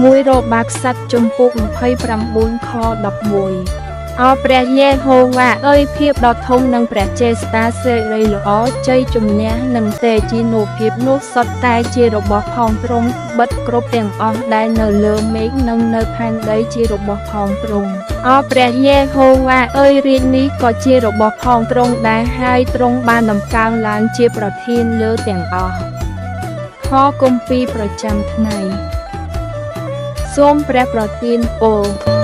មួយរបាក្សត្រជំពូក29ខ11អោព្រះយេហូវ៉ាអើយភាពដ៏ធំនិងព្រះចេស្តាសេរីល្អជ័យជំនះនិងទេជីនូភាពនោះសុទ្ធតែជារបស់ផងទ្រង់បិទគ្រប់ទាំងអស់ដែលនៅលើមេឃនិងនៅផែនដីជារបស់ផងទ្រង់អោព្រះយេហូវ៉ាអើយរាជនេះក៏ជារបស់ផងទ្រង់ដែរហើយទ្រង់បានដំកើងឡើងជាប្រធានលើទាំងអស់ខគម្ពីរប្រចាំថ្ងៃសូមព្រះប្រទានពរ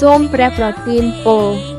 សូមព្រះប្រទានពរ